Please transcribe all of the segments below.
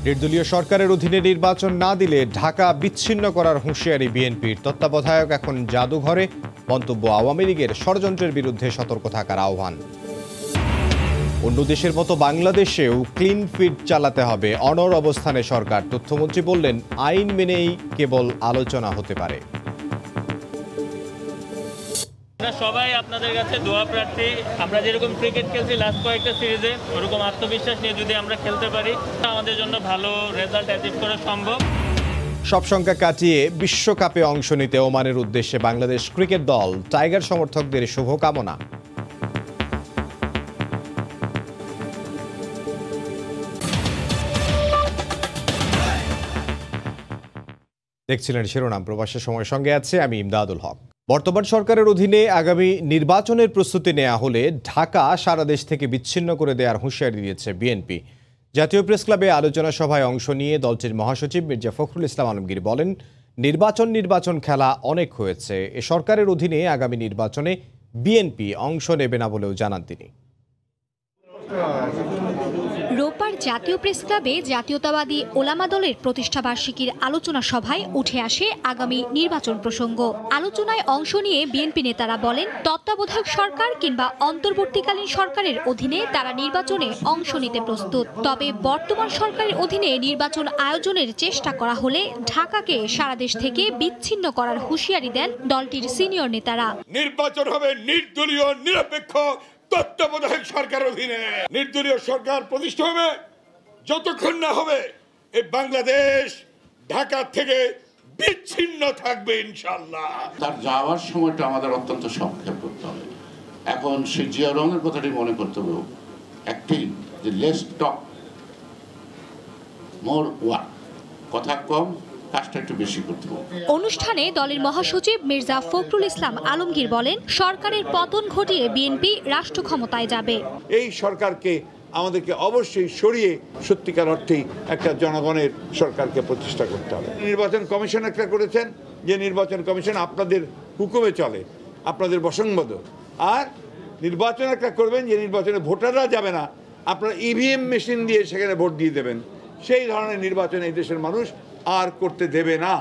নির্দলীয় সরকারের অধীনে নির্বাচন না দিলে ঢাকা বিচ্ছিন্ন করার হুঁশিয়ারি বিএনপির। তত্ত্বাবধায়ক এখন জাদুঘরে, মন্তব্য আওয়ামী লীগের ষড়যন্ত্রের বিরুদ্ধে সতর্ক থাকার আহ্বান। অন্য দেশের মতো বাংলাদেশেও ক্লিন ফিট চালাতে হবে, অনড় অবস্থানে সরকার। তথ্যমন্ত্রী বললেন, আইন মেনেই কেবল আলোচনা হতে পারে। সবাই আপনাদের কাছে দোয়া প্রার্থী। আমরা যেরকম ক্রিকেট খেলছি লাস্ট কয়েকটা সিরিজে, ওরকম আত্মবিশ্বাস নিয়ে যদি আমরা খেলতে পারি, আমাদের জন্য ভালো রেজাল্ট অ্যাচিভ করা সম্ভব। সব সংখ্যা কাটিয়ে বিশ্বকাপে অংশ নিতে ওমানের উদ্দেশ্যে বাংলাদেশ ক্রিকেট দল। টাইগার সমর্থকদের শুভকামনা। দেখছিলেন শিরোনাম। প্রবাসের সময়ের সঙ্গে আছে আমি ইমদাদুল হক। বর্তমান সরকারের অধীনে আগামী নির্বাচনের প্রস্তুতি নেওয়া হলে ঢাকা সারা দেশ থেকে বিচ্ছিন্ন করে দেওয়ার হুঁশিয়ারি দিয়েছে বিএনপি। জাতীয় প্রেস ক্লাবে আলোচনা সভায় অংশ নিয়ে দলটির মহাসচিব মির্জা ফখরুল ইসলাম আলমগীর বলেন, নির্বাচন খেলা অনেক হয়েছে। এ সরকারের অধীনে আগামী নির্বাচনে বিএনপি অংশ নেবে না বলেও জানান তিনি। রোববার জাতীয় প্রেস ক্লাবে জাতীয়তাবাদী ওলামা দলের প্রতিষ্ঠাবার্ষিকীর আলোচনা সভায় উঠে আসে আগামী নির্বাচন প্রসঙ্গ। আলোচনায় অংশ নিয়ে বিএনপি নেতারা বলেন, তত্ত্বাবধায়ক সরকার কিংবা অন্তর্বর্তীকালীন সরকারের অধীনে তারা নির্বাচনে অংশ নিতে প্রস্তুত। তবে বর্তমান সরকারের অধীনে নির্বাচন আয়োজনের চেষ্টা করা হলে ঢাকাকে সারা দেশ থেকে বিচ্ছিন্ন করার হুঁশিয়ারি দেন দলটির সিনিয়র নেতারা। নির্বাচন হবে নির্দলীয়, নিরপেক্ষ, তত্ত্বাবধায়ক সরকারের অধীনে। নির্দলীয় সরকার প্রতিষ্ঠা হবে যতক্ষণ না হবে এই বাংলাদেশ ঢাকা থেকে বিচ্ছিন্ন থাকবে ইনশাআল্লাহ। তার যাওয়ার সময়টা আমাদের অত্যন্ত সংক্ষেপ করতে হবে। এখন সেই জিয়া রহমানের কথাটি মনে করতে হবে, একটি যে লেস টক মোর ওয়ার্ক, কথা কম কাজটা একটু বেশি করতে হবে। অনুষ্ঠানে দলের মহাসচিব মির্জা ফখরুল ইসলাম আলমগীর বলেন, সরকারের পতন ঘটিয়ে বিএনপি রাষ্ট্র ক্ষমতায় যাবে। এই সরকারকে আমাদেরকে অবশ্যই সরিয়ে সত্যিকার অর্থেই একটা জনগণের সরকারকে প্রতিষ্ঠা করতে হবে। নির্বাচন কমিশন একটা করেছেন, যে নির্বাচন কমিশন আপনাদের হুকুমে চলে, আপনাদের বসংবদ। আর নির্বাচন একটা করবেন যে নির্বাচনে ভোটাররা যাবে না, আপনারা ইভিএম মেশিন দিয়ে সেখানে ভোট দিয়ে দেবেন। সেই ধরনের নির্বাচন এই দেশের মানুষ আর করতে দেবে না।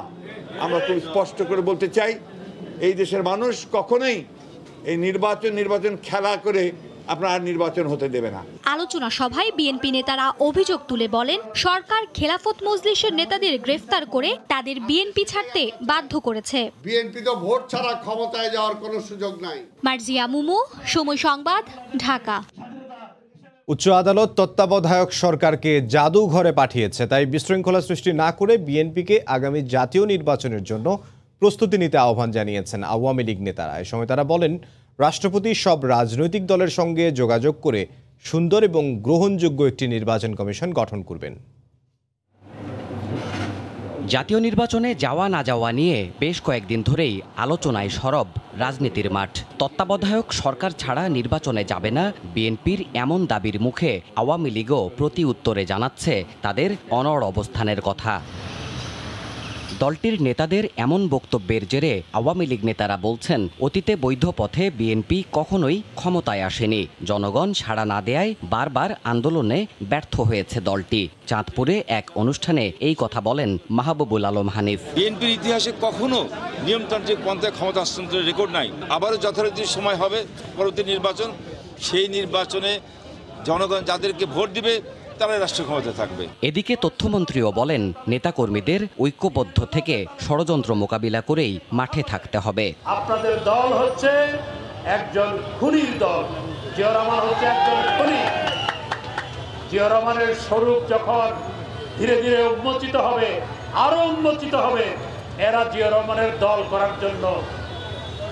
আমরা খুব স্পষ্ট করে বলতে চাই, এই দেশের মানুষ কখনোই এই নির্বাচন খেলা করে আপনার নির্বাচন হতে দেবে না। আলোচনা সভায় বিএনপি নেতারা অভিযোগ তুলে বলেন, সরকার খেলাফত মজলিসের নেতাদের গ্রেফতার করে তাদের বিএনপি ছাড়তে বাধ্য করেছে। বিএনপি তো ভোট ছাড়া ক্ষমতায় যাওয়ার কোনো সুযোগ নাই। মার্জিয়া মুমু, সময় সংবাদ, ঢাকা। উচ্চ আদালত তত্ত্বাবধায়ক সরকারকে জাদুঘরে পাঠিয়েছে। তাই বিশৃঙ্খলা সৃষ্টি না করে বিএনপিকে আগামী জাতীয় নির্বাচনের জন্য প্রস্তুতি নিতে আহ্বান জানিয়েছেন আওয়ামী লীগ নেতারা। এ সময় তারা বলেন, রাষ্ট্রপতি সব রাজনৈতিক দলের সঙ্গে যোগাযোগ করে সুন্দর এবং গ্রহণযোগ্য একটি নির্বাচন কমিশন গঠন করবেন। জাতীয় নির্বাচনে যাওয়া না যাওয়া নিয়ে বেশ কয়েকদিন ধরেই আলোচনায় সরব রাজনীতির মাঠ। তত্ত্বাবধায়ক সরকার ছাড়া নির্বাচনে যাবে না বিএনপির এমন দাবির মুখে আওয়ামী লীগও প্রতি উত্তরে জানাচ্ছে তাদের অনড় অবস্থানের কথা। দলটির নেতাদের এমন বক্তব্যের জেরে আওয়ামী লীগ নেতারা বলছেন, অতীতে বৈধ পথে বিএনপি কখনোই ক্ষমতায় আসেনি। জনগণ সাড়া না দেয়ায় বারবার আন্দোলনে ব্যর্থ হয়েছে দলটি। চাঁদপুরে এক অনুষ্ঠানে এই কথা বলেন মাহবুবুল আলম হানিফ। বিএনপির ইতিহাসে কখনো নিয়মতান্ত্রিক পন্থায় ক্ষমতা হস্তান্তরের রেকর্ড নাই। আবারও যথারীতি সময় হবে পরবর্তী নির্বাচন, সেই নির্বাচনে জনগণ যাদেরকে ভোট দিবে তারা রাষ্ট্র ক্ষমতায় থাকবে। এদিকে তথ্যমন্ত্রীও বলেন, নেতাকর্মীদের ঐক্যবদ্ধ থেকে ষড়যন্ত্র মোকাবিলা করেই মাঠে থাকতে হবে। আপনাদের দল হচ্ছে একজন খুনির দল, জিয়া রহমান হচ্ছে একজন খুনি। জিয়া রহমানের স্বরূপ যখন ধীরে ধীরে উন্মোচিত হবে, আরো উন্মোচিত হবে, এরা জিয়া রহমানের দল করার জন্য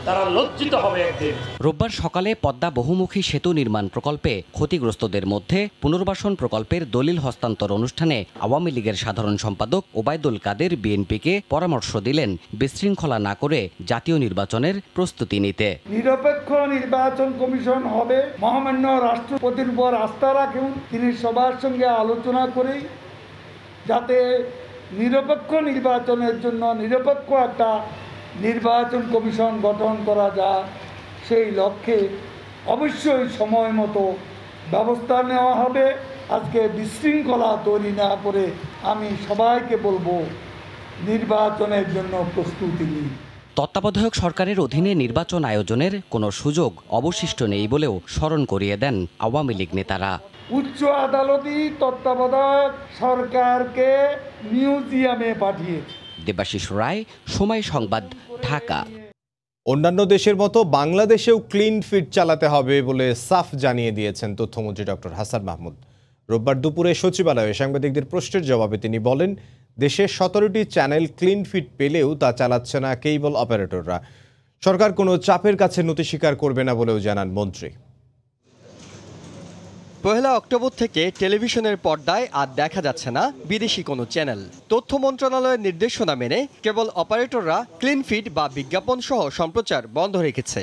তারা লজ্জিত হবে একদিন। রোববার সকালে পদ্মা বহুমুখী সেতু নির্মাণ প্রকল্পে ক্ষতিগ্রস্তদের মধ্যে পুনর্বাসন প্রকল্পের দলিল হস্তান্তর অনুষ্ঠানে আওয়ামী লীগের সাধারণ সম্পাদক ওবায়দুল কাদের বিএনপিকে পরামর্শ দিলেন বিশৃঙ্খলা না করে জাতীয় নির্বাচনের প্রস্তুতি নিতে। নিরপেক্ষ নির্বাচন কমিশন হবে, মহামান্য রাষ্ট্রপতির উপর আস্থা রাখুন। তিনি সবার সঙ্গে আলোচনা করেই যাতে নিরপেক্ষ নির্বাচনের জন্য নিরপেক্ষ একটা নির্বাচন কমিশন গঠন করা যায়, সেই লক্ষ্যে অবশ্যই সময় মতো ব্যবস্থা নেওয়া হবে। আজকে বিশৃঙ্খলা তৈরি না করে আমি সবাইকে বলবো নির্বাচনের জন্য প্রস্তুতি নিন। তত্ত্বাবধায়ক সরকারের অধীনে নির্বাচন আয়োজনের কোনো সুযোগ অবশিষ্ট নেই বলেও স্মরণ করিয়ে দেন আওয়ামী লীগ নেতারা। উচ্চ আদালতই তত্ত্বাবধায়ক সরকারকে মিউজিয়ামে পাঠিয়েছে। দেবাশিস রায়, সময় সংবাদ, ঢাকা। অন্যান্য দেশের মতো বাংলাদেশেও ক্লিন ফিট চালাতে হবে বলে সাফ জানিয়ে দিয়েছেন তথ্যমন্ত্রী ডক্টর হাসান মাহমুদ। রোববার দুপুরে সচিবালয়ে সাংবাদিকদের প্রশ্নের জবাবে তিনি বলেন, দেশের 17টি চ্যানেল ক্লিন ফিট পেলেও তা চালাচ্ছে না কেবল অপারেটররা। সরকার কোনো চাপের কাছে নতি স্বীকার করবে না বলেও জানান মন্ত্রী। 1 অক্টোবর থেকে টেলিভিশনের পর্দায় আর দেখা যাচ্ছে না বিদেশি কোনো চ্যানেল। তথ্য মন্ত্রণালয়ের নির্দেশনা মেনে কেবল অপারেটররা ক্লিন ফিড বা বিজ্ঞাপন সহ সম্প্রচার বন্ধ রেখেছে।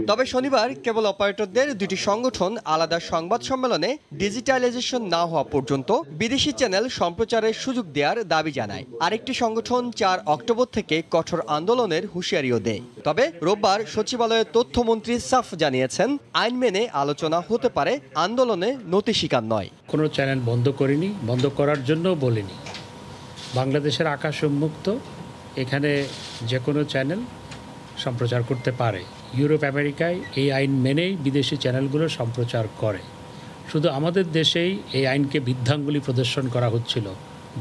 তবে শনিবার কেবল অপারেটরদের দুটি সংগঠন আলাদা সংবাদ সম্মেলনে ডিজিটালাইজেশন না হওয়া পর্যন্ত বিদেশি চ্যানেল সম্প্রচারের সুযোগ দেওয়ার দাবি জানায়। আরেকটি সংগঠন 4 অক্টোবর থেকে কঠোর আন্দোলনের হুঁশিয়ারিও দেয়। তবে রোববার সচিবালয়ের তথ্যমন্ত্রী সাফ জানিয়েছেন, আইন মেনে আলোচনা হতে পারে, আন্দোলনে নতি স্বীকার নয়। কোনো চ্যানেল বন্ধ করিনি, বন্ধ করার জন্য বলিনি। বাংলাদেশের আকাশ উন্মুক্ত, এখানে যে কোনো চ্যানেল সম্প্রচার করতে পারে। ইউরোপ আমেরিকায় এই আইন মেনেই বিদেশি চ্যানেলগুলো সম্প্রচার করে। শুধু আমাদের দেশেই এই আইনকে বৃদ্ধাঙ্গুলি প্রদর্শন করা হচ্ছিল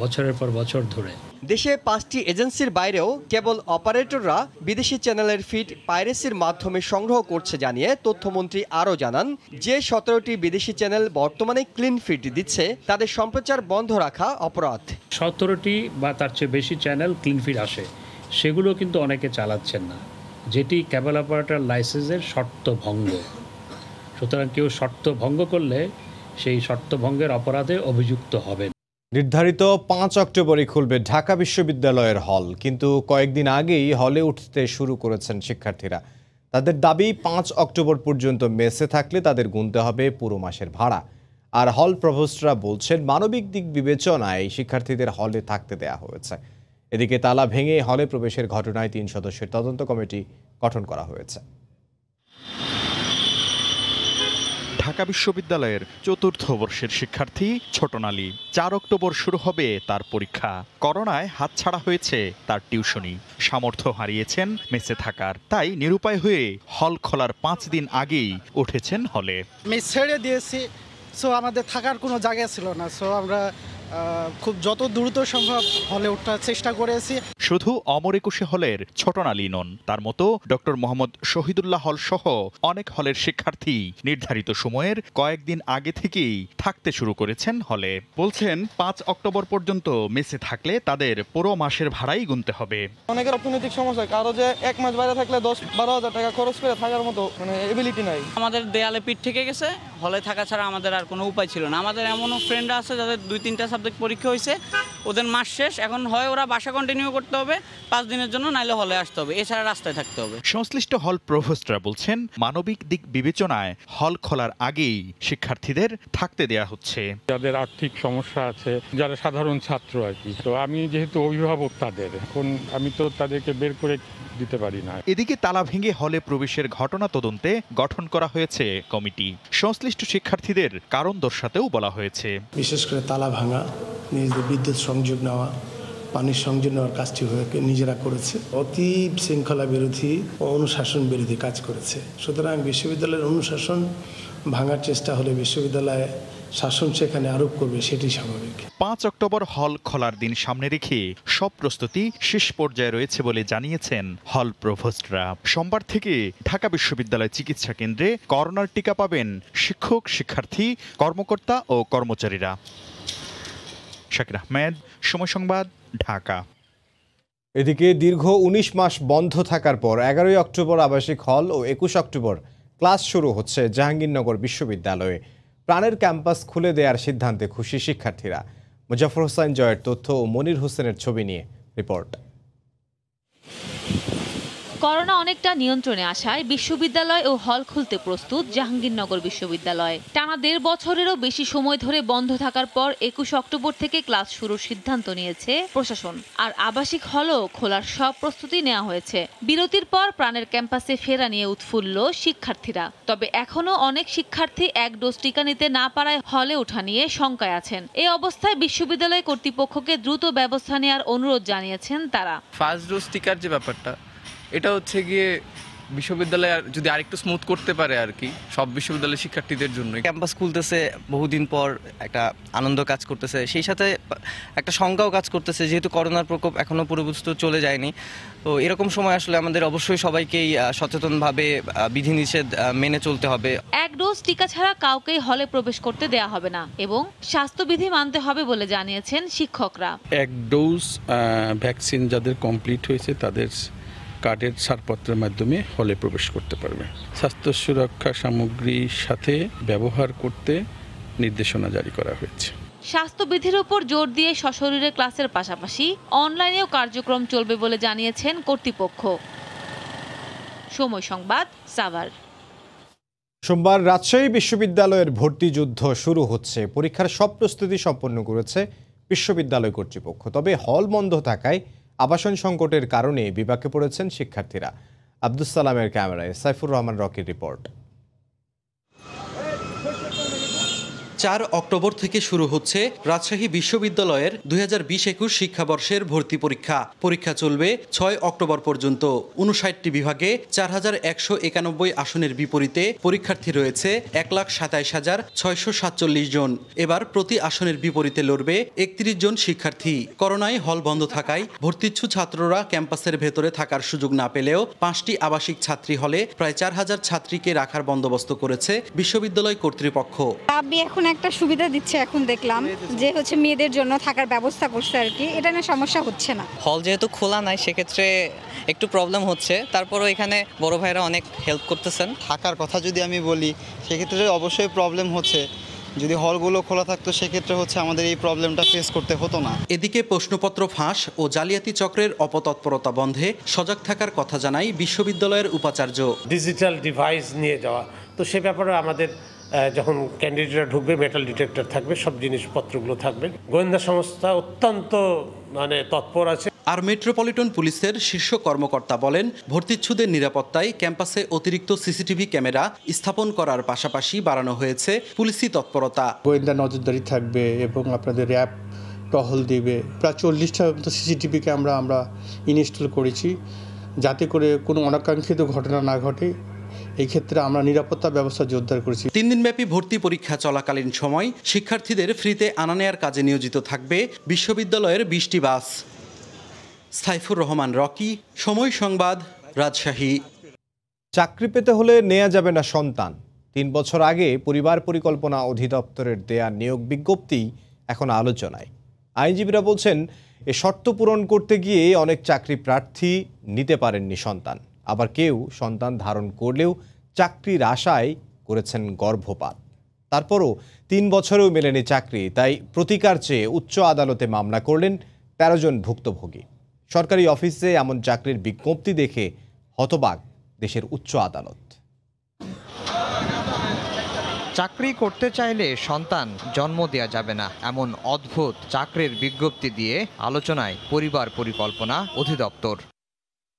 বছরের পর বছর ধরে। দেশে 5টি এজেন্সির বাইরেও কেবল অপারেটররা বিদেশি চ্যানেলের ফিড পাইরেসির মাধ্যমে সংগ্রহ করছে জানিয়ে তথ্যমন্ত্রী আরও জানান, যে 17টি বিদেশি চ্যানেল বর্তমানে ক্লিন ফিড দিচ্ছে তাদের সম্প্রচার বন্ধ রাখা অপরাধ। 17টি বা তার চেয়ে বেশি চ্যানেল ক্লিন ফিড আসে, সেগুলো কিন্তু অনেকে চালাচ্ছেন না, যেটি কেবল অপারেটর লাইসেন্সের শর্ত ভঙ্গ। সুতরাং কেউ শর্ত ভঙ্গ করলে সেই শর্ত ভঙ্গের অপরাধে অভিযুক্ত হবেন। নির্ধারিত 5 অক্টোবরই খুলবে ঢাকা বিশ্ববিদ্যালয়ের হল, কিন্তু কয়েকদিন আগেই হলে উঠতে শুরু করেছেন শিক্ষার্থীরা। তাদের দাবি 5 অক্টোবর পর্যন্ত মেসে থাকলে তাদের গুনতে হবে পুরো মাসের ভাড়া। আর হল প্রভোস্টরা বলছেন, মানবিক দিক বিবেচনায় শিক্ষার্থীদের হলে থাকতে দেয়া হয়েছে। এদিকে তালা ভেঙে হলে প্রবেশের ঘটনায় 3 সদস্যের তদন্ত কমিটি গঠন করা হয়েছে। ঢাকা বিশ্ববিদ্যালয়ের 4র্থ বর্ষের শিক্ষার্থী ছোটনালী। 4 অক্টোবর শুরু হবে তার পরীক্ষা। করোনায় হাতছাড়া হয়েছে তার টিউশনি, সামর্থ্য হারিয়েছেন মেসে থাকার। তাই নিরুপায় হয়ে হল খোলার 5 দিন আগেই উঠেছেন হলে। মেস ছেড়ে দিয়েছি, সো আমাদের থাকার কোনো জায়গা ছিল না, সো আমরা খুব যত দ্রুত সম্ভব হলে ওঠার চেষ্টা করেছি। শুধু অমর একুশে হলের ছোটনালী নন, তার মতো ডক্টর মোহাম্মদ শহীদুল্লাহ হল সহ অনেক হলের শিক্ষার্থী নির্ধারিত সময়ের কয়েকদিন আগে থেকেই থাকতে শুরু করেছেন হলে। বলছেন 5 অক্টোবর পর্যন্ত মেসে থাকলে তাদের পুরো মাসের ভাড়াই গুনতে হবে। অনেকের অর্থনৈতিক সমস্যা, কারো যে 1 মাস বাইরে থাকলে 10-12 হাজার টাকা খরচ করে থাকার মতো এবিলিটি নাই। আমাদের দেয়ালে পিঠ থেকে গেছে, হলে থাকা ছাড়া আমাদের আর কোনো উপায় ছিল না। আমাদের এমনও ফ্রেন্ড আছে যাদের 2-3টা সাবজেক্ট পরীক্ষা হয়েছে, ওদের মাস শেষ, এখন হয় ওরা বাসা কন্টিনিউ করতে হবে 5 দিনের জন্য, নাইলে হলে আসতে হবে, এছাড়া রাস্তায় থাকতে হবে। সংশ্লিষ্ট হল প্রভোস্টরা বলছেন, মানবিক দিক বিবেচনায় হল খোলার আগেই শিক্ষার্থীদের থাকতে দেয়া হচ্ছে। যাদের আর্থিক সমস্যা আছে, যারা সাধারণ ছাত্র আর কি, তো আমি যেহেতু অভিভাবক তাদের, এখন আমি তো তাদেরকে বের করে দিতে পারি না। এদিকে তালা ভেঙে হলে প্রবেশের ঘটনা তদন্তে গঠন করা হয়েছে কমিটি। সংশ্লিষ্ট শিক্ষার্থীদের কারণ দর্শাতেও বলা হয়েছে। বিশেষ করে তালা ভাঙা, নিজেদের বিদ্যুৎ সংযোগ নেওয়া, পানির সংযোগ নেওয়ার কাজটি নিজেরা করেছে। অতি শৃঙ্খলা বিরোধী ও অনুশাসন বিরোধী কাজ করেছে। সুতরাং বিশ্ববিদ্যালয়ের অনুশাসন ভাঙার চেষ্টা হলে বিশ্ববিদ্যালয়ে শাসন সেখানে আরোপ করবে, সেটি স্বাভাবিক। 5 অক্টোবর হল খোলার দিন সামনে রেখে সব প্রস্তুতি শেষ পর্যায়ে রয়েছে বলে জানিয়েছেন হল প্রভোস্টরা। সোমবার থেকে ঢাকা বিশ্ববিদ্যালয় চিকিৎসা কেন্দ্রে করোনার টিকা পাবেন শিক্ষক, শিক্ষার্থী, কর্মকর্তা ও কর্মচারীরা। শাকির আহমেদ, সময় সংবাদ, ঢাকা। এদিকে দীর্ঘ 19 মাস বন্ধ থাকার পর 11 অক্টোবর আবাসিক হল ও 21 অক্টোবর ক্লাস শুরু হচ্ছে জাহাঙ্গীরনগর বিশ্ববিদ্যালয়ে। প্রাণের ক্যাম্পাস খুলে দেওয়ার সিদ্ধান্তে খুশি শিক্ষার্থীরা। মুজাফর হোসেন জয়ের তথ্য ও মনির হোসেনের ছবি নিয়ে রিপোর্ট। করোনা অনেকটা নিয়ন্ত্রণে আসায় বিশ্ববিদ্যালয় ও হল খুলতে প্রস্তুত জাহাঙ্গীরনগর বিশ্ববিদ্যালয়। টানা 1.5 বছরেরও বেশি সময় ধরে বন্ধ থাকার পর 21 অক্টোবর থেকে ক্লাস শুরুর সিদ্ধান্ত নিয়েছে প্রশাসন। আর আবাসিক হলও খোলার সব প্রস্তুতি নেওয়া হয়েছে। বিরতির পর প্রাণের ক্যাম্পাসে ফেরা নিয়ে উৎফুল্ল শিক্ষার্থীরা। তবে এখনও অনেক শিক্ষার্থী 1 ডোজ টিকা নিতে না পারায় হলে ওঠা নিয়ে শঙ্কায় আছেন। এই অবস্থায় বিশ্ববিদ্যালয় কর্তৃপক্ষকে দ্রুত ব্যবস্থা নেওয়ার অনুরোধ জানিয়েছেন তারা। ফার্স্ট ডোজ টিকার যে ব্যাপারটা, এটা হচ্ছে গিয়ে বিশ্ববিদ্যালয় যদি আরেকটু স্মুথ করতে পারে আর কি, সব বিশ্ববিদ্যালয়ের শিক্ষার্থীদের জন্য। ক্যাম্পাস খুলতেছে, বহুদিন পর একটা আনন্দ কাজ করতেছে, সেই সাথে একটা শঙ্কাও কাজ করতেছে, যেহেতু করোনার প্রকোপ এখনো পুরোপুরি চলে যায়নি। তো এরকম সময় আসলে আমাদের অবশ্যই সবাইকেই সচেতনভাবে বিধিনিষেধ মেনে চলতে হবে। 1 ডোজ টিকা ছাড়া কাউকেই হলে প্রবেশ করতে দেয়া হবে না এবং স্বাস্থ্যবিধি মানতে হবে বলে জানিয়েছেন শিক্ষকরা। 1 ডোজ ভ্যাকসিন যাদের কমপ্লিট হয়েছে তাদের কার্ডের ছাড়পত্রের মাধ্যমে হলে প্রবেশ করতে পারবে। স্বাস্থ্য সুরক্ষা সামগ্রীর সাথে ব্যবহার করতে নির্দেশনা জারি করা হয়েছে। স্বাস্থ্যবিধির উপর জোর দিয়ে সশরীরে ক্লাসের পাশাপাশি অনলাইনেও কার্যক্রম চলবে বলে জানিয়েছেন কর্তৃপক্ষ। সময় সংবাদ, সাভার। সোমবার রাজশাহী বিশ্ববিদ্যালয়ের ভর্তি যুদ্ধ শুরু হচ্ছে। পরীক্ষার সব প্রস্তুতি সম্পন্ন করেছে বিশ্ববিদ্যালয় কর্তৃপক্ষ। তবে হল বন্ধ থাকায় আবাসন সংকটের কারণে বিপাকে পড়েছেন শিক্ষার্থীরা। আব্দুস সালামের ক্যামেরায় সাইফুর রহমান রকির রিপোর্ট। 4 অক্টোবর থেকে শুরু হচ্ছে রাজশাহী বিশ্ববিদ্যালয়ের 2020-21 শিক্ষাবর্ষের ভর্তি পরীক্ষা। পরীক্ষা চলবে 6 অক্টোবর পর্যন্ত। 59টি বিভাগে 4191 আসনের বিপরীতে পরীক্ষার্থী রয়েছে 1,27,647 জন। এবার প্রতি আসনের বিপরীতে লড়বে 31 জন শিক্ষার্থী। করোনায় হল বন্ধ থাকায় ভর্তিচ্ছু ছাত্ররা ক্যাম্পাসের ভেতরে থাকার সুযোগ না পেলেও 5টি আবাসিক ছাত্রী হলে প্রায় 4000 ছাত্রীকে রাখার বন্দোবস্ত করেছে বিশ্ববিদ্যালয় কর্তৃপক্ষ। এখন একটা সুবিধা দিচ্ছে, এখন দেখলাম যে হচ্ছে মেয়েদের জন্য থাকার ব্যবস্থা করছে আর কি, এটা না সমস্যা হচ্ছে না। হল যেহেতু খোলা নাই সেক্ষেত্রে একটু প্রবলেম হচ্ছে, তারপরও এখানে বড় ভাইরা অনেক হেল্প করতেছেন। থাকার কথা যদি আমি বলি সেক্ষেত্রে অবশ্যই প্রবলেম হচ্ছে। যদি হলগুলো খোলা থাকতো সেক্ষেত্রে হচ্ছে আমাদের এই প্রবলেমটা ফেস করতে হতো না। এদিকে প্রশ্নপত্র ফাঁস ও জালিয়াতি চক্রের অপতৎপরতা বন্ধে সজাগ থাকার কথা জানাই বিশ্ববিদ্যালয়ের উপাচার্য। ডিজিটাল ডিভাইস নিয়ে যাওয়া, তো সে ব্যাপারে আমাদের যখন ক্যান্ডিডেটরা ঢুকবে মেটাল ডিটেক্টর থাকবে, সব জিনিসপত্রগুলো থাকবে। গোয়েন্দা সংস্থা অত্যন্ত তৎপর আছে। আর মেট্রোপলিটন পুলিশের শীর্ষ কর্মকর্তা বলেন, ভর্তিচ্ছুদের নিরাপত্তায় ক্যাম্পাসে অতিরিক্ত সিসিটিভি ক্যামেরা স্থাপন করার পাশাপাশি বাড়ানো হয়েছে পুলিশি তৎপরতা। গোয়েন্দা নজরদারি থাকবে এবং আপনাদের র্যাব টহল দিবে। প্রায় 40টার মতো সিসিটিভি ক্যামেরা আমরা ইনস্টল করেছি, যাতে করে কোনো অনাকাঙ্ক্ষিত ঘটনা না ঘটে। এই ক্ষেত্রে আমরা নিরাপত্তা ব্যবস্থা জোরদার করেছি। 3 দিনব্যাপী ভর্তি পরীক্ষা চলাকালীন সময় শিক্ষার্থীদের ফ্রিতে আনা নেয়ার কাজে নিয়োজিত থাকবে বিশ্ববিদ্যালয়ের 20টি বাস। সাইফুর রহমান রকি, সময় সংবাদ, রাজশাহী। চাকরি পেতে হলে নেওয়া যাবে না সন্তান। 3 বছর আগে পরিবার পরিকল্পনা অধিদপ্তরের দেয়া নিয়োগ বিজ্ঞপ্তি এখন আলোচনায়। আইনজীবীরা বলছেন, এ শর্ত পূরণ করতে গিয়ে অনেক চাকরি প্রার্থী নিতে পারেননি সন্তান। আবার কেউ সন্তান ধারণ করলেও চাকরির আশায় করেছেন গর্ভপাত। তারপরও 3 বছরেও মেলেনি চাকরি, তাই প্রতিকার চেয়ে উচ্চ আদালতে মামলা করলেন 13 জন ভুক্তভোগী। সরকারি অফিসে এমন চাকরির বিজ্ঞপ্তি দেখে হতবাক দেশের উচ্চ আদালত। চাকরি করতে চাইলে সন্তান জন্ম দেয়া যাবে না, এমন অদ্ভুত চাকরির বিজ্ঞপ্তি দিয়ে আলোচনায় পরিবার পরিকল্পনা অধিদপ্তর।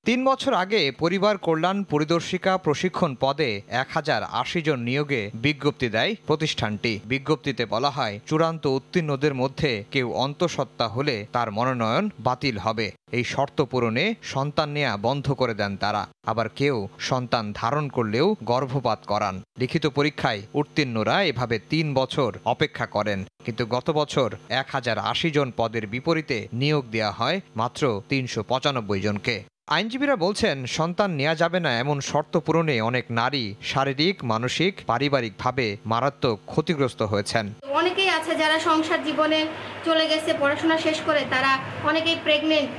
3 বছর আগে পরিবার কল্যাণ পরিদর্শিকা প্রশিক্ষণ পদে 1080 জন নিয়োগে বিজ্ঞপ্তি দেয় প্রতিষ্ঠানটি। বিজ্ঞপ্তিতে বলা হয়, চূড়ান্ত উত্তীর্ণদের মধ্যে কেউ অন্তঃসত্ত্বা হলে তার মনোনয়ন বাতিল হবে। এই শর্ত পূরণে সন্তান নেয়া বন্ধ করে দেন তারা। আবার কেউ সন্তান ধারণ করলেও গর্ভপাত করান। লিখিত পরীক্ষায় উত্তীর্ণরা এভাবে 3 বছর অপেক্ষা করেন, কিন্তু গত বছর 1080 জন পদের বিপরীতে নিয়োগ দেয়া হয় মাত্র 395 জনকে। আইনজীবীরা বলছেন, সন্তান নেওয়া যাবে না এমন শর্ত পূরণে অনেক নারী শারীরিক, মানসিক, পারিবারিকভাবে মারাত্মক ক্ষতিগ্রস্ত হয়েছেন। অনেকেই আছে যারা সংসার জীবনে চলে গেছে, পড়াশোনা শেষ করে তারা অনেকেই প্রেগনেন্ট,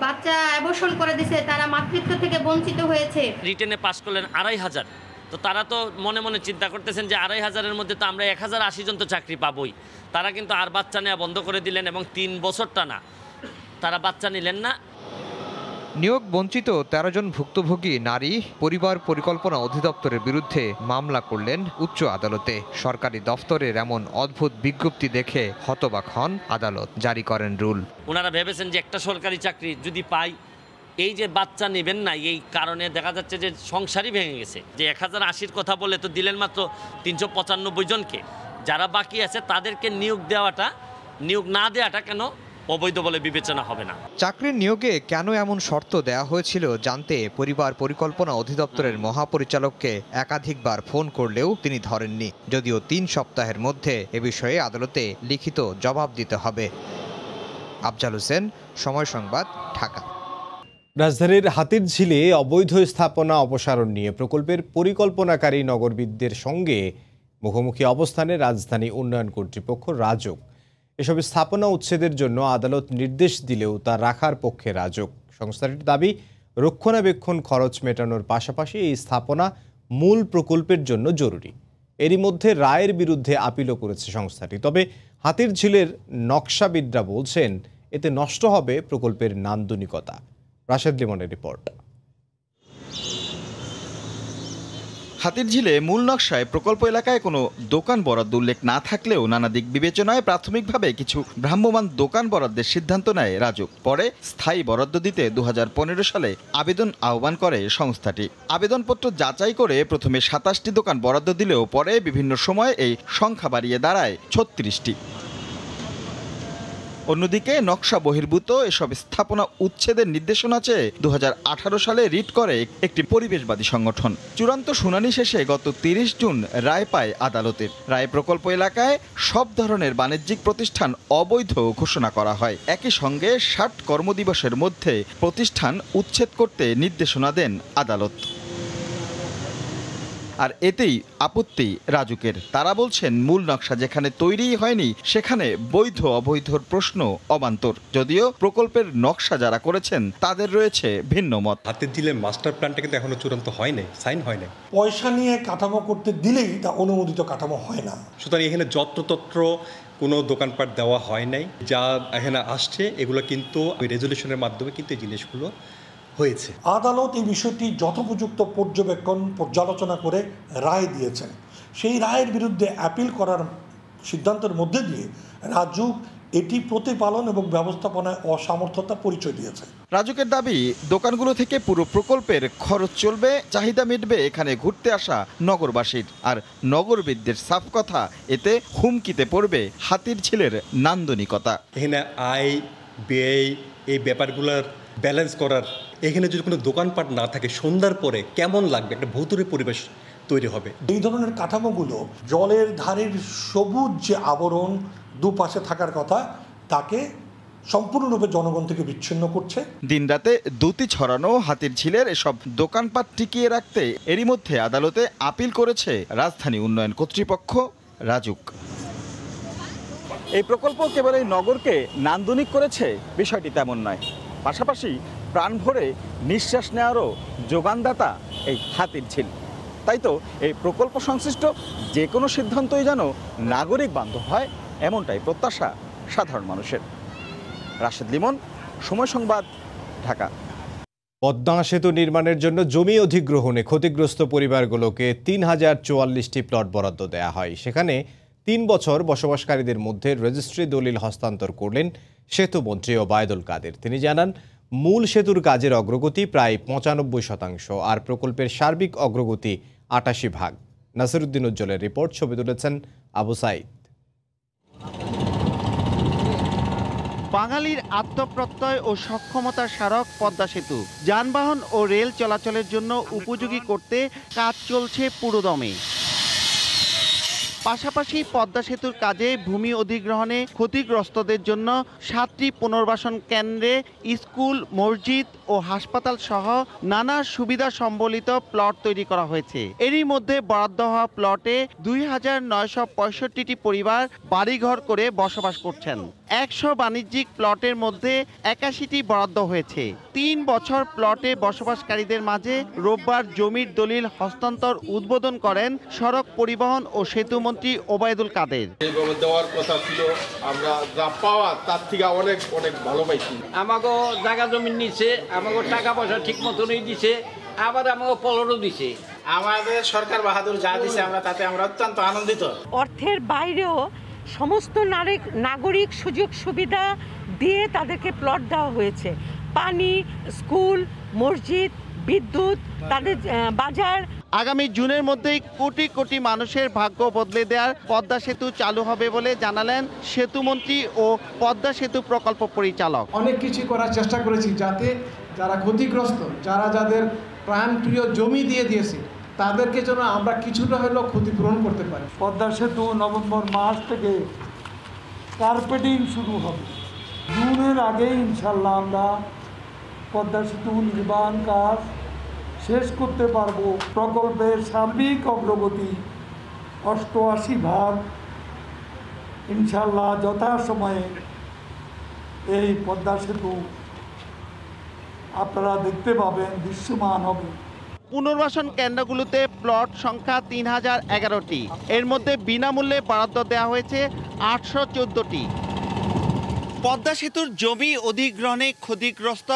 বাচ্চা অ্যাবর্শন করে দিয়েছে, তারা মাতৃত্ব থেকে বঞ্চিত হয়েছে। রিটেনে পাস করলেন 2500, তো তারা তো মনে মনে চিন্তা করতেছেন যে 2500-এর মধ্যে তো আমরা 1080 জন তো চাকরি পাবোই। তারা কিন্তু আর বাচ্চা নেওয়া বন্ধ করে দিলেন এবং 3 বছর টানা তারা বাচ্চা নিলেন না। নিয়োগ বঞ্চিত ১৩ জন ভুক্তভোগী নারী পরিবার পরিকল্পনা অধিদপ্তরের বিরুদ্ধে মামলা করলেন উচ্চ আদালতে। সরকারি দফতরের এমন অদ্ভুত বিজ্ঞপ্তি দেখে হতবাক হন আদালত, জারি করেন রুল। ওনারা ভেবেছেন যে একটা সরকারি চাকরি যদি পাই, এই যে বাচ্চা নেবেন না, এই কারণে দেখা যাচ্ছে যে সংসারই ভেঙে গেছে। যে 1080-র কথা বলে তো দিলেন মাত্র 395 জনকে, যারা বাকি আছে তাদেরকে নিয়োগ না দেওয়াটা কেন অবৈধ বলে বিবেচনা হবে না? চাকরির নিয়োগে কেন এমন শর্ত দেওয়া হয়েছিল জানতে পরিবার পরিকল্পনা অধিদপ্তরের মহাপরিচালককে একাধিকবার ফোন করলেও তিনি ধরেননি, যদিও 3 সপ্তাহের মধ্যে এ বিষয়ে আদালতে লিখিত জবাব দিতে হবে। আফজাল হোসেন, সময় সংবাদ, ঢাকা। রাজধানীর হাতিরঝিলে অবৈধ স্থাপনা অপসারণ নিয়ে প্রকল্পের পরিকল্পনাকারী নগরবিদদের সঙ্গে মুখোমুখি অবস্থানে রাজধানী উন্নয়ন কর্তৃপক্ষ রাজউক। এসব স্থাপনা উচ্ছেদের জন্য আদালত নির্দেশ দিলেও তা রাখার পক্ষে রাজউক। সংস্থাটির দাবি, রক্ষণাবেক্ষণ খরচ মেটানোর পাশাপাশি এই স্থাপনা মূল প্রকল্পের জন্য জরুরি। এরই মধ্যে রায়ের বিরুদ্ধে আপিলও করেছে সংস্থাটি। তবে হাতিরঝিলের নকশাবিদরা বলছেন এতে নষ্ট হবে প্রকল্পের নান্দনিকতা। রাশেদ লিমনের রিপোর্ট। হাতিরঝিলে মূল নকশায় প্রকল্প এলাকায় কোনো দোকান বরাদ্দ উল্লেখ না থাকলেও নানা দিক বিবেচনায় প্রাথমিকভাবে কিছু ভ্রাম্যমাণ দোকান বরাদ্দের সিদ্ধান্ত নেয় রাজউক। পরে স্থায়ী বরাদ্দ দিতে 2015 সালে আবেদন আহ্বান করে সংস্থাটি। আবেদনপত্র যাচাই করে প্রথমে 27টি দোকান বরাদ্দ দিলেও পরে বিভিন্ন সময়ে এই সংখ্যা বাড়িয়ে দাঁড়ায় 36টি। অন্যদিকে নকশা বহির্ভূত এসব স্থাপনা উচ্ছেদের নির্দেশনা চেয়ে 2018 সালে রিট করে একটি পরিবেশবাদী সংগঠন। চূড়ান্ত শুনানি শেষে গত 30 জুন রায় পায় আদালতের। রায় প্রকল্প এলাকায় সব ধরনের বাণিজ্যিক প্রতিষ্ঠান অবৈধ ঘোষণা করা হয়। একই সঙ্গে 60 কর্মদিবসের মধ্যে প্রতিষ্ঠান উচ্ছেদ করতে নির্দেশনা দেন আদালত। আর এতেই আপত্তি রাজুকের। তারা বলছেন মূল নকশা যেখানে তৈরিই হয়নি সেখানে বৈধ অবৈধর প্রশ্ন অবান্তর। যদিও প্রকল্পের নকশা যারা করেছেন তাদের রয়েছে ভিন্ন মত। হাতিরঝিলের মাস্টার প্ল্যানটা কিন্তু এখনো চূড়ান্ত হয় নাই, সাইন হয় নাই। পয়সা নিয়ে কাঠামো করতে দিলেই তা অনুমোদিত কাঠামো হয় না। সুতরাং এখানে যত্রতত্র কোনো দোকানপাট দেওয়া হয় নাই। যা এখানে আসছে এগুলো কিন্তু রেজলিউশনের মাধ্যমে কিন্তু এই জিনিসগুলো হয়েছে। আদালত এই বিষয়টি যথোপযুক্ত পর্যালোচনা করে রায় দিয়েছেন। সেই রায়ের বিরুদ্ধে অ্যাপিল করার সিদ্ধান্তের মধ্যে দিয়ে রাজউক এটি প্রতিপালন এবং ব্যবস্থাপনায় অসামর্থ্যতা পরিচয় দিয়েছে। রাজুকের দাবি, দোকানগুলো থেকে পুরো প্রকল্পের খরচ চলবে, চাহিদা মিটবে এখানে ঘুরতে আসা নগরবাসীর। আর নগরবিদদের সাফ কথা, এতে হুমকিতে পড়বে হাতিরঝিলের নান্দনিকতা। এখানে আয় ব্যয় এই ব্যাপারগুলোর ব্যালেন্স করার, এখানে যদি কোনো দোকানপাট না থাকে সন্ধ্যার পরে কেমন লাগবে, একটা ভৌতুরে পরিবেশ তৈরি হবে। এই ধরনের কাঠামোগুলো জলের ধারের সবুজ যে আবরণ দুপাশে থাকার কথা তাকে সম্পূর্ণরূপে জনগণ থেকে বিচ্ছিন্ন করছে। দিনরাতে দুটি ছড়ানো হাতিরঝিলের এসব দোকানপাট টিকিয়ে রাখতে এরই মধ্যে আদালতে আপিল করেছে রাজধানী উন্নয়ন কর্তৃপক্ষ রাজউক। এই প্রকল্প কেবল এই নগরকে নান্দনিক করেছে বিষয়টি তেমন নয়, পাশাপাশি প্রাণ ভরে নিঃশ্বাস নেওয়ারও যোগানদাতা এই হাতিরঝিল। তাই তো এই প্রকল্প সংশ্লিষ্ট যে কোনো সিদ্ধান্তই যেন নাগরিক বান্ধব হয়, এমনটাই প্রত্যাশা সাধারণ মানুষের। রাশেদ লিমন, সময় সংবাদ, ঢাকা। পদ্মা সেতু নির্মাণের জন্য জমি অধিগ্রহণে ক্ষতিগ্রস্ত পরিবারগুলোকে 3044টি প্লট বরাদ্দ দেয়া হয়। সেখানে 3 বছর বসবাসকারীদের মধ্যে রেজিস্ট্রি দলিল হস্তান্তর করলেন সেতুমন্ত্রী ওবায়দুল কাদের। তিনি জানান, মূল সেতুর কাজের অগ্রগতি প্রায় 95%, আর প্রকল্পের সার্বিক অগ্রগতি 88%। নাসিরউদ্দিন উজ্জ্বলের রিপোর্ট, ছবি তুলেছেন আবু সাইদ। বাঙালির আত্মপ্রত্যয় ও সক্ষমতার স্মারক পদ্মা সেতু যানবাহন ও রেল চলাচলের জন্য উপযোগী করতে কাজ চলছে পুরোদমে। পাশাপাশি পদ্মা সেতুর কাজে ভূমি অধিগ্রহণে ক্ষতিগ্রস্তদের জন্য 7টি পুনর্বাসন কেন্দ্রে স্কুল, মসজিদ ও হাসপাতাল সহ নানা সুবিধা সম্বলিত প্লট তৈরি করা হয়েছে। এরই মধ্যে বরাদ্দ হওয়া প্লটে 2965টি পরিবার বাড়িঘর করে বসবাস করছেন। 100 বাণিজ্যিক প্লটের মধ্যে 81টি বরাদ্দ হয়েছে। 3 বছর প্লটে বসবাসকারীদের মাঝে রোববার জমির দলিল হস্তান্তর উদ্বোধন করেন সড়ক পরিবহন ও সেতু মন্ত্রী ওবায়দুল কাদের। এইভাবে দেওয়ার কথা ছিল, আমরা যা পাওয়া তার থেকে অনেক অনেক ভালো পাইছি। আমাকে জায়গা জমি নিছে, আমাকে টাকা পয়সা ঠিক মতনই দিছে, আবার আমাকে পলরও দিছে। আমাদের সরকার বাহাদুর যা দিছে আমরা তাতে আমরা অত্যন্ত আনন্দিত। অর্থের বাইরেও সমস্ত নাগরিক সুযোগ সুবিধা দিয়ে তাদেরকে প্লট দেওয়া হয়েছে। পানি, স্কুল, মসজিদ, বিদ্যুৎ, তাদের বাজার। আগামী জুনের মধ্যেই কোটি কোটি মানুষের ভাগ্য বদলে দেওয়ার পদ্মা সেতু চালু হবে বলে জানালেন সেতুমন্ত্রী ও পদ্মা সেতু প্রকল্প পরিচালক। অনেক কিছু করার চেষ্টা করেছি যাতে যারা ক্ষতিগ্রস্ত, যাদের প্রাণপ্রিয় জমি দিয়েছে তাদেরকে যেন আমরা কিছুটা হলেও ক্ষতিপূরণ করতে পারি। পদ্মা সেতু নভেম্বর মাস থেকে কার্পেটিং শুরু হবে। জুনের আগেই ইনশাল্লাহ আমরা পদ্মা সেতু নির্মাণ কাজ শেষ করতে পারবো। প্রকল্পের সার্বিক অগ্রগতি 88% ইনশাল্লাহ যথাসময়ে এই পদ্মা সেতু আপনারা দেখতে পাবেন, দৃশ্যমান হবে। পুনর্বাসন কেন্দ্রগুলোতে প্লট সংখ্যা 3011টি, এর মধ্যে বিনামূল্যে বরাদ্দ দেওয়া হয়েছে 814টি। পদ্মা সেতুর জমি অধিগ্রহণে ক্ষতিগ্রস্ত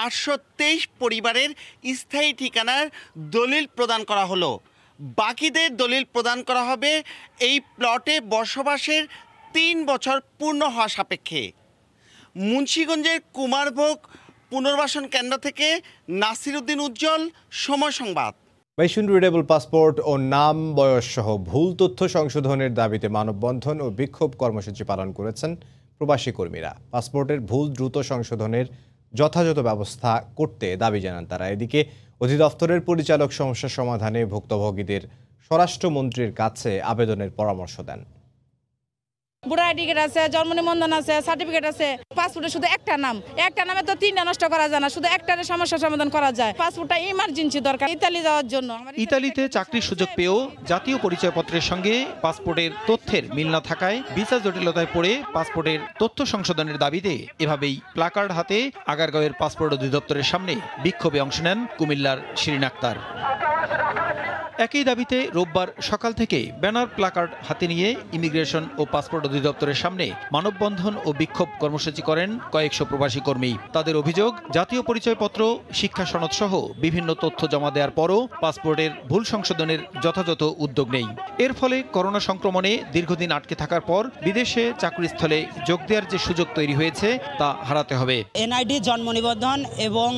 823 পরিবারের স্থায়ী ঠিকানার দলিল প্রদান করা হলো। বাকিদের দলিল প্রদান করা হবে এই প্লটে বসবাসের 3 বছর পূর্ণ হওয়া সাপেক্ষে। মুন্সিগঞ্জের কুমারভোগ পুনর্বাসন কেন্দ্র থেকে নাসির উদ্দিন উজ্জ্বল, সময় সংবাদ। মেশিন রিডেবল পাসপোর্ট ও নাম বয়স সহ ভুল তথ্য সংশোধনের দাবিতে মানববন্ধন ও বিক্ষোভ কর্মসূচি পালন করেছেন প্রবাসী কর্মীরা। পাসপোর্টের ভুল দ্রুত সংশোধনের যথাযথ ব্যবস্থা করতে দাবি জানান তারা। এদিকে অধিদপ্তরের পরিচালক সমস্যা সমাধানে ভুক্তভোগীদের স্বরাষ্ট্রমন্ত্রীর কাছে আবেদনের পরামর্শ দেন। বুড়া আইডি কার্ড আছে, জন্ম নিবন্ধন আছে, সার্টিফিকেট আছে। পাসপোর্টে শুধু একটা নামে তো 3টা নষ্ট করা যায় না, শুধু একটারে সমস্যা সমাধান করা যায়। পাসপোর্টটা ইমার্জেন্সি দরকার ইতালি যাওয়ার জন্য। ইতালিতে চাকরির সুযোগ পেয়েও জাতীয় পরিচয়পত্রের সঙ্গে পাসপোর্টের তথ্যের মিল না থাকায় ভিসা জটিলতায় পড়ে পাসপোর্টের তথ্য সংশোধনের দাবিতে এভাবেই প্লাকার্ড হাতে আগারগাঁওয়ের পাসপোর্ট অধিদপ্তরের সামনে বিক্ষোভে অংশ নেন কুমিল্লার শিরিন আক্তার। একই দাবিতে রোববার সকাল থেকে ব্যানার প্লাকার্ড হাতে নিয়ে ইমিগ্রেশন ও পাসপোর্ট অধিদপ্তরের সামনে মানববন্ধন ও বিক্ষোভ কর্মসূচি করেন কয়েকশো প্রবাসী কর্মী। তাদের অভিযোগ, জাতীয় পরিচয়পত্র, শিক্ষা সনদ সহ বিভিন্ন তথ্য জমা দেওয়ার পরও পাসপোর্টের ভুল সংশোধনের যথাযথ উদ্যোগ নেই। এর ফলে করোনা সংক্রমণে দীর্ঘদিন আটকে থাকার পর বিদেশে চাকরিস্থলে যোগ দেওয়ার যে সুযোগ তৈরি হয়েছে তা হারাতে হবে। এনআইডি, জন্ম নিবন্ধন এবং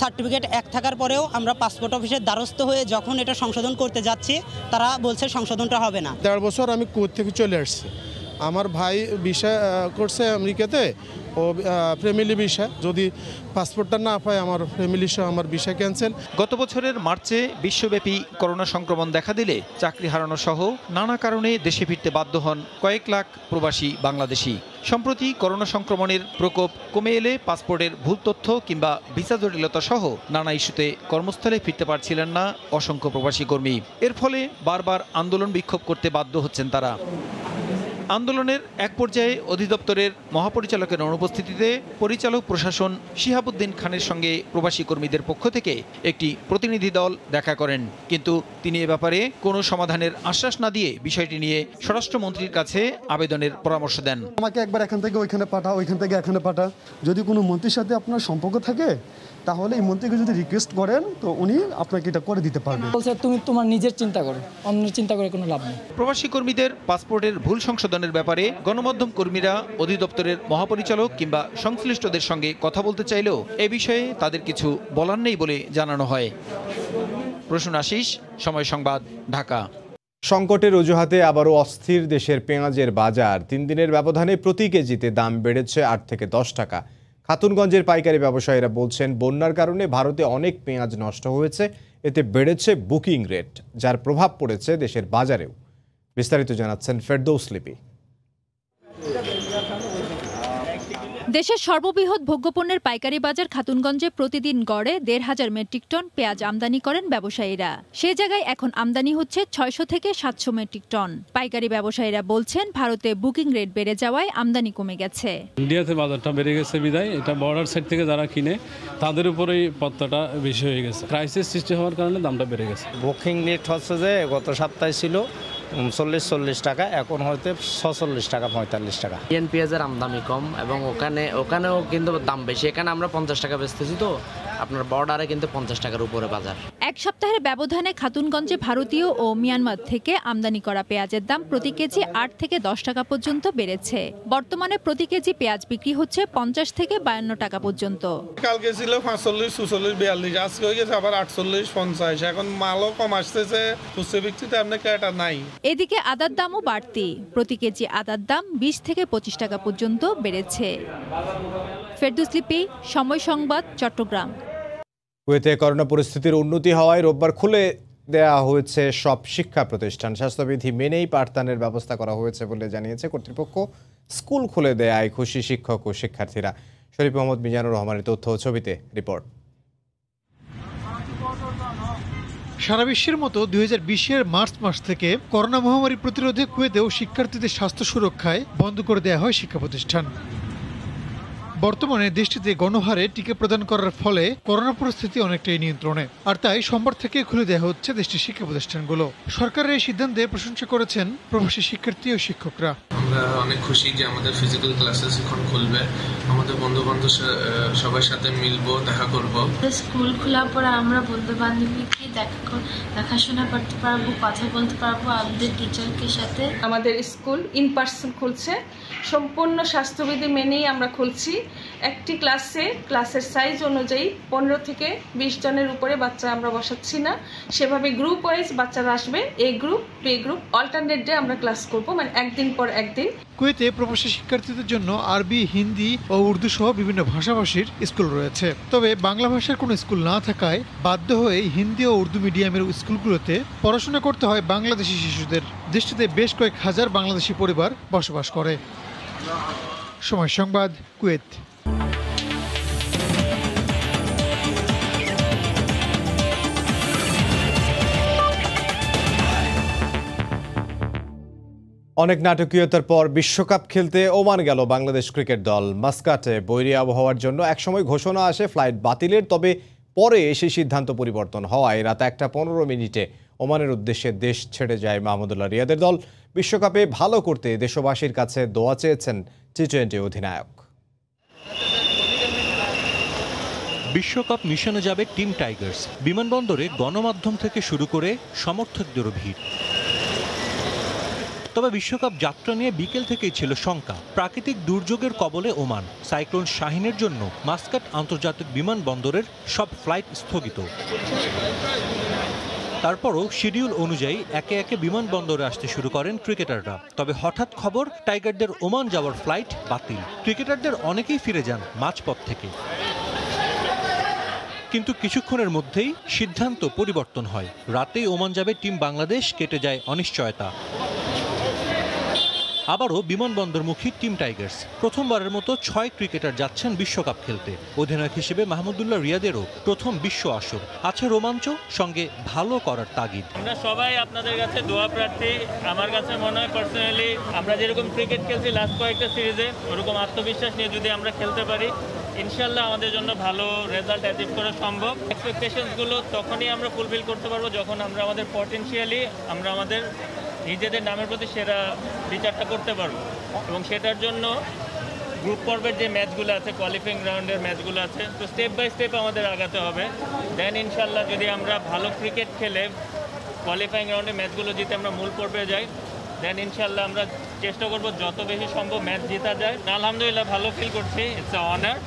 সার্টিফিকেট এক থাকার পরেও আমরা পাসপোর্ট অফিসের দ্বারস্থ হয়ে যখন এটা সংশোধন করতে যাচ্ছি তারা বলছে সংশোধনটা হবে না। 1.5 বছর আমি কুয়েত থেকে চলে আসছি। আমার ভাই ভিসা করছে আমেরিকাতে, ও ফ্যামিলি ভিসা। যদি পাসপোর্টটা না পায় আমার ফ্যামিলি সহ আমার ভিসা ক্যান্সেল। গত বছরের মার্চে বিশ্বব্যাপী করোনা সংক্রমণ দেখা দিলে চাকরি হারানো সহ নানা কারণে দেশে ফিরতে বাধ্য হন কয়েক লাখ প্রবাসী বাংলাদেশি। সম্প্রতি করোনা সংক্রমণের প্রকোপ কমে এলে পাসপোর্টের ভুল তথ্য কিংবা ভিসা জটিলতা সহ নানা ইস্যুতে কর্মস্থলে ফিরতে পারছিলেন না অসংখ্য প্রবাসী কর্মী। এর ফলে বারবার আন্দোলন বিক্ষোভ করতে বাধ্য হচ্ছেন তারা। আন্দোলনের এক পর্যায়ে অধিদপ্তরের মহাপরিচালকের অনুপস্থিতিতে পরিচালক প্রশাসন শিহাবুদ্দিন খানের সঙ্গে প্রবাসী কর্মীদের পক্ষ থেকে একটি প্রতিনিধি দল দেখা করেন, কিন্তু তিনি এ ব্যাপারে কোনো সমাধানের আশ্বাস না দিয়ে বিষয়টি নিয়ে স্বরাষ্ট্রমন্ত্রীর কাছে আবেদনের পরামর্শ দেন। আমাকে একবার এখান থেকে ওইখানে পাঠা, ওইখান থেকে এখানে পাঠা। যদি কোনো মন্ত্রীর সাথে আপনার সম্পর্ক থাকে তাহলে এই মন্ত্রীকে যদি রিকোয়েস্ট করেন তো উনি আপনাকে এটা করে দিতে পারবেন। বলছে তুমি তোমার নিজের চিন্তা করো, অন্যের চিন্তা করে কোনো লাভ নেই। প্রবাসী কর্মীদের পাসপোর্টের ভুল সংশোধনের ব্যাপারে গণমাধ্যম কর্মীরা অধিদপ্তরের মহাপরিচালক কিংবা সংশ্লিষ্টদের সঙ্গে কথা বলতে চাইলেও এ বিষয়ে তাদের কিছু বলার নেই বলে জানানো হয়। প্রসূন আশিস, সময় সংবাদ, ঢাকা। সংকটের অজুহাতে আবারও অস্থির দেশের পেঁয়াজের বাজার। 3 দিনের ব্যবধানে প্রতি কেজিতে দাম বেড়েছে 8 থেকে 10 টাকা। খাতুনগঞ্জের পাইকারি ব্যবসায়ীরা বলছেন, বন্যার কারণে ভারতে অনেক পেঁয়াজ নষ্ট হয়েছে, এতে বেড়েছে বুকিং রেট, যার প্রভাব পড়েছে দেশের বাজারেও। বিস্তারিত জানাচ্ছেন ফেরদৌস লিপি। দেশের সর্ববৃহৎ ভোগ্যপণ্যের পাইকারি বাজার খাতুনগঞ্জে প্রতিদিন গড়ে ১,৫০০ মেট্রিক টন পেঁয়াজ আমদানি করেন ব্যবসায়ীরা। সে জায়গায় এখন আমদানি হচ্ছে ৬০০ থেকে ৭০০ মেট্রিক টন। পাইকারি ব্যবসায়ীরা বলছেন ভারতে বুকিং রেট বেড়ে যাওয়ায় আমদানি কমে গেছে। ইন্ডিয়াতে বাজারটা বেড়ে গেছে বিদায় এটা বর্ডার সাইড থেকে যারা কিনে তাদের উপরেই পত্তাটা বেশি হয়ে গেছে। ক্রাইসিস সৃষ্টি হওয়ার কারণে দামটা বেড়ে গেছে। বুকিং রেট হচ্ছে যে গত সপ্তাহে ছিল ৪০ টাকা, এখন হয়তো ৪৬ টাকা ৪৫ টাকা। ইন্ডিয়ান পেঁয়াজের আমদানি কম এবং ওখানেও কিন্তু দাম বেশি। এখানে আমরা ৫০ টাকা বেচতেছি, তো আপনার বর্ডারে কিন্তু ৫০ টাকার উপরে বাজার। এক সপ্তাহের ব্যবধানে খাতুনগঞ্জে ভারতীয় ও মিয়ানমার থেকে আমদানি করা পেঁয়াজের দাম প্রতি কেজি ৮ থেকে ১০ টাকা পর্যন্ত বেড়েছে। বর্তমানে প্রতি কেজি পেঁয়াজ বিক্রি হচ্ছে ৫০ থেকে ৫২ টাকা পর্যন্ত। কালকে ছিল ৪৫, ৪৪, ৪২, আজকে হয়ে গেছে আবার ৪৮, ৫০। এখন মালও কম আসতেছে, খুচরা বিক্রিতে আপনার ক্রেতা নাই। এদিকে আদার দামও বাড়তি। প্রতি কেজি আদার দাম ২০ থেকে ২৫ টাকা পর্যন্ত বেড়েছে। ফেরদৌস লিপি, সময় সংবাদ, চট্টগ্রাম। কুয়েতে করোনা পরিস্থিতির উন্নতি হওয়ায় রোববার খুলে দেয়া হয়েছে সব শিক্ষা প্রতিষ্ঠান। স্বাস্থ্যবিধি মেনেই পাঠদানের ব্যবস্থা করা হয়েছে বলে জানিয়েছে কর্তৃপক্ষ। স্কুল খুলে দেয়ায় খুশি শিক্ষক ও শিক্ষার্থীরা। শরীফ মোহাম্মদ মিজানুর রহমানের তথ্য ও ছবিতে রিপোর্ট। সারা বিশ্বের মতো ২০২০-এর মার্চ মাস থেকে করোনা মহামারী প্রতিরোধে কুয়েতেও শিক্ষার্থীদের স্বাস্থ্য সুরক্ষায় বন্ধ করে দেওয়া হয় শিক্ষা প্রতিষ্ঠান। বর্তমানে দেশটিতে গণহারে টিকা প্রদান করার ফলে করোনা পরিস্থিতি অনেকটাই নিয়ন্ত্রণে, আর তাই সোমবার থেকে খুলে দেওয়া হচ্ছে দেশটির শিক্ষা প্রতিষ্ঠানগুলো। সরকারের এই সিদ্ধান্তে প্রশংসা করেছেন প্রবাসী শিক্ষার্থী ও শিক্ষকরা। আমরা অনেক খুশি যে আমাদের ফিজিক্যাল ক্লাসেস এখন খুলবে, আমাদের বন্ধু বান্ধব সবার সাথে মিলবো, দেখা করব। স্কুল খোলার পরে আমরা বন্ধু বান্ধবীকে দেখাশোনা করতে পারবো, কথা বলতে পারবো আমাদের টিচারকে সাথে। আমাদের স্কুল ইন পার্সন খুলছে, সম্পূর্ণ স্বাস্থ্যবিধি মেনেই আমরা খুলছি। একটি ক্লাসের সাইজ অনুযায়ী ১৫ থেকে ২০ জনের উপরে বাচ্চা আমরা বসাচ্ছি না, সেভাবে গ্রুপ ওয়াইজ বাচ্চারা আসবে। এই group B group alternate day আমরা ক্লাস করব, মানে একদিন পর একদিন। কুয়েতে প্রবাসী শিক্ষার্থীদের জন্য আরবি, হিন্দি ও উর্দু সহ বিভিন্ন ভাষাভাষীর স্কুল রয়েছে। তবে বাংলা ভাষার কোনো স্কুল না থাকায় বাধ্য হয়ে হিন্দি ও উর্দু মিডিয়ামের স্কুলগুলোতে পড়াশোনা করতে হয় বাংলাদেশি শিশুদের। দেশটিতে বেশ কয়েক হাজার বাংলাদেশি পরিবার বসবাস করে। সময় সংবাদ, কুয়েত। অনেক নাটকীয়তার পর বিশ্বকাপ খেলতে ওমান গেল বাংলাদেশ ক্রিকেট দল। মাস্কাটে বৈরী আবহাওয়ার জন্য একসময় ঘোষণা আসে ফ্লাইট বাতিলের, তবে পরে সেই সিদ্ধান্ত পরিবর্তন হওয়ায় রাত ১:১৫ ওমানের উদ্দেশ্যে দেশ ছেড়ে যায় মাহমুদুল্লাহ রিয়াদের দল। বিশ্বকাপে ভালো করতে দেশবাসীর কাছে দোয়া চেয়েছেন টি-20 অধিনায়ক। বিশ্বকাপ মিশনে যাবে টিম টাইগার্স। বিমানবন্দরে গণমাধ্যম থেকে শুরু করে সমর্থকদেরও ভিড়। তবে বিশ্বকাপ যাত্রা নিয়ে বিকেল থেকেই ছিল শঙ্কা। প্রাকৃতিক দুর্যোগের কবলে ওমান। সাইক্লোন শাহিনের জন্য মাস্কাট আন্তর্জাতিক বিমানবন্দরের সব ফ্লাইট স্থগিত। তারপরও শিডিউল অনুযায়ী একে একে বিমানবন্দরে আসতে শুরু করেন ক্রিকেটাররা। তবে হঠাৎ খবর টাইগারদের ওমান যাওয়ার ফ্লাইট বাতিল। ক্রিকেটারদের অনেকেই ফিরে যান মাঝপথ থেকে। কিন্তু কিছুক্ষণের মধ্যেই সিদ্ধান্ত পরিবর্তন হয়। রাতেই ওমান যাবে টিম বাংলাদেশ, কেটে যায় অনিশ্চয়তা। আবারও বিমানবন্দরমুখী টিম টাইগার্স। প্রথমবারের মতো ৬ ক্রিকেটার যাচ্ছেন বিশ্বকাপ খেলতে। অধিনায়ক হিসেবে মাহমুদুল্লাহ রিয়াদেরও প্রথম বিশ্ব আসর। আছে রোমাঞ্চ, সঙ্গে ভালো করার তাগিদ। আমরা সবাই আপনাদের কাছে দোয়া প্রার্থী। আমার কাছে মনে হয় পার্সোনালি আমরা যেরকম ক্রিকেট খেলছি লাস্ট কয়েকটা সিরিজে, ওরকম আত্মবিশ্বাস নিয়ে যদি আমরা খেলতে পারি, ইনশাল্লাহ আমাদের জন্য ভালো রেজাল্ট অ্যাচিভ করা সম্ভব। এক্সপেকটেশনসগুলো তখনই আমরা ফুলফিল করতে পারবো যখন আমরা আমাদের পটেনশিয়ালি আমরা আমাদের নিজেদের নামের প্রতি সেরা বিচারটা করতে পারবো। এবং সেটার জন্য গ্রুপ পর্বের যে ম্যাচগুলো আছে, কোয়ালিফাইং রাউন্ডের ম্যাচগুলো আছে, তো স্টেপ বাই স্টেপ আমাদের আগাতে হবে। দেন ইনশাল্লাহ যদি আমরা ভালো ক্রিকেট খেলে কোয়ালিফাইং রাউন্ডের ম্যাচগুলো জিতে আমরা মূল পর্বে যাই, দেন ইনশাল্লাহ আমরা চেষ্টা করবো যত বেশি সম্ভব ম্যাচ জেতা যায়। আলহামদুলিল্লাহ ভালো ফিল করছি। It's a honour,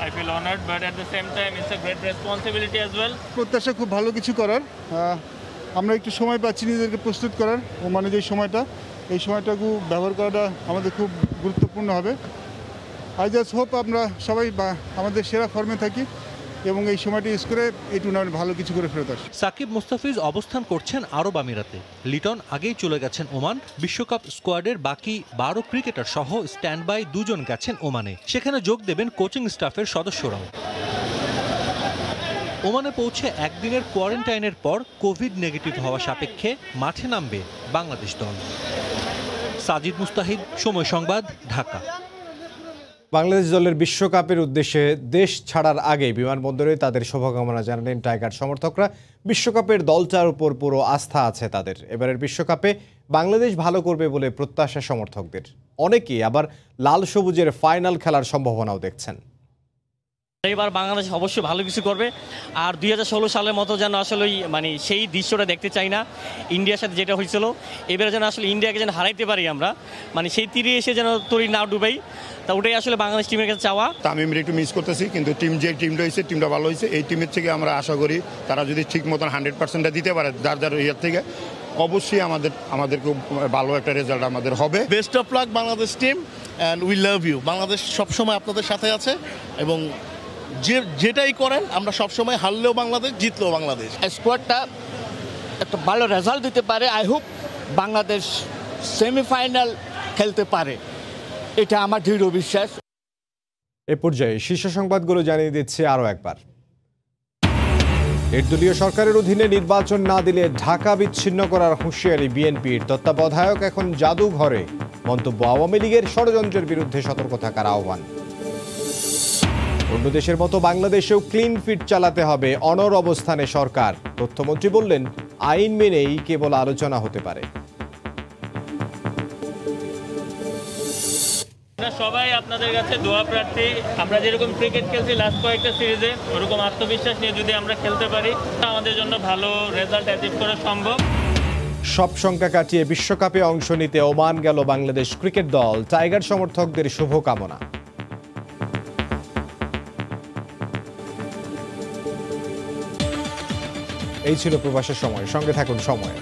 I feel honoured, but at the same time it's a great responsibility as well. প্রত্যাশা খুব ভালো কিছু করার, আমরা একটু সময় পাচ্ছি নিজেদেরকে প্রস্তুত করার। মানে যে সময়টা, এই সময়টাকে ব্যবহার করাটা আমাদের খুব গুরুত্বপূর্ণ হবে। আই জাস্ট হোপ আমরা সবাই আমাদের সেরা ফর্মে থাকি এবং এই সময়টা ইউজ করে এই টুর্নামেন্ট ভালো কিছু করে ফেরত আসে। সাকিব মুস্তাফিজ অবস্থান করছেন আরব আমিরাতে, লিটন আগেই চলে গেছেন ওমান। বিশ্বকাপ স্কোয়াডের বাকি 12 ক্রিকেটার সহ স্ট্যান্ড বাই 2 জন গেছেন ওমানে, সেখানে যোগ দেবেন কোচিং স্টাফের সদস্যরাও। ওমানে পৌঁছে একদিনের কোয়ারেন্টাইনের পর কোভিড নেগেটিভ হওয়া সাপেক্ষে মাঠে নামবে বাংলাদেশ দল। সাজিদ মুস্তাহিদ, সময় সংবাদ, ঢাকা। বাংলাদেশ দলের বিশ্বকাপের উদ্দেশ্যে দেশ ছাড়ার আগে বিমানবন্দরে তাদের শুভকামনা জানালেন টাইগার সমর্থকরা। বিশ্বকাপের দলটার উপর পুরো আস্থা আছে তাদের। এবারের বিশ্বকাপে বাংলাদেশ ভালো করবে বলে প্রত্যাশা সমর্থকদের। অনেকেই আবার লাল সবুজের ফাইনাল খেলার সম্ভাবনাও দেখছেন। এবার বাংলাদেশ অবশ্যই ভালো কিছু করবে, আর 2016 সালের মতো যেন আসলে সেই দৃশ্যটা দেখতে চাই না। ইন্ডিয়ার সাথে যেটা হয়েছিল, এবারে যেন আসলে ইন্ডিয়াকে যেন হারাইতে পারি আমরা, সেই তীরে এসে যেন তরি না ডুবাই, তা ওটাই আসলে বাংলাদেশ টিমের কাছে চাওয়া। তামিমের একটু মিস করতেছি, কিন্তু টিমটা হয়েছে, টিমটা ভালো হয়েছে। এই টিমের থেকে আমরা আশা করি তারা যদি ঠিক মতন 100% দিতে পারে যার ইয়ার থেকে, অবশ্যই আমাদের খুব ভালো একটা রেজাল্ট আমাদের হবে। Best of luck Bangladesh team, and we love you. Bangladesh সবসময় আপনাদের সাথে আছে, এবং যেটাই করেন আমরা সবসময় হারলেও বাংলাদেশ, জিতলেও বাংলাদেশ। স্কোয়াডটা একটা ভালো রেজাল্ট দিতে পারে। আই হোপ বাংলাদেশ সেমিফাইনাল খেলতে পারে, এটা আমার দৃঢ় বিশ্বাস। এ পর্যায়ে শীর্ষ সংবাদগুলো জানিয়ে দিচ্ছে আরও একবার। নির্দলীয় সরকারের অধীনে নির্বাচন না দিলে ঢাকা বিচ্ছিন্ন করার হুঁশিয়ারি বিএনপির। তত্ত্বাবধায়ক এখন জাদুঘরে। মন্তব্য, আওয়ামী লীগের ষড়যন্ত্রের বিরুদ্ধে সতর্ক থাকার আহ্বান। অন্য দেশের মতো বাংলাদেশেও ক্লিন ফিট চালাতে হবে, অনড় অবস্থানে সরকার। তথ্যমন্ত্রী বললেন, আইন মেনেই কেবল আলোচনা হতে পারে। সবাই আপনাদের কাছে দোয়া প্রার্থী। আমরা যেরকম ক্রিকেট খেলছি লাস্ট কয়েকটা সিরিজে, ওরকম আত্মবিশ্বাস নিয়ে যদি আমরা খেলতে পারি, আমাদের জন্য ভালো রেজাল্ট অ্যাচিভ করা সম্ভব। সব শঙ্কা কাটিয়ে বিশ্বকাপে অংশ নিতে ওমান গেল বাংলাদেশ ক্রিকেট দল। টাইগার সমর্থকদের শুভকামনা। এই ছিল প্রবাসের সময়। সঙ্গে থাকুন সময়।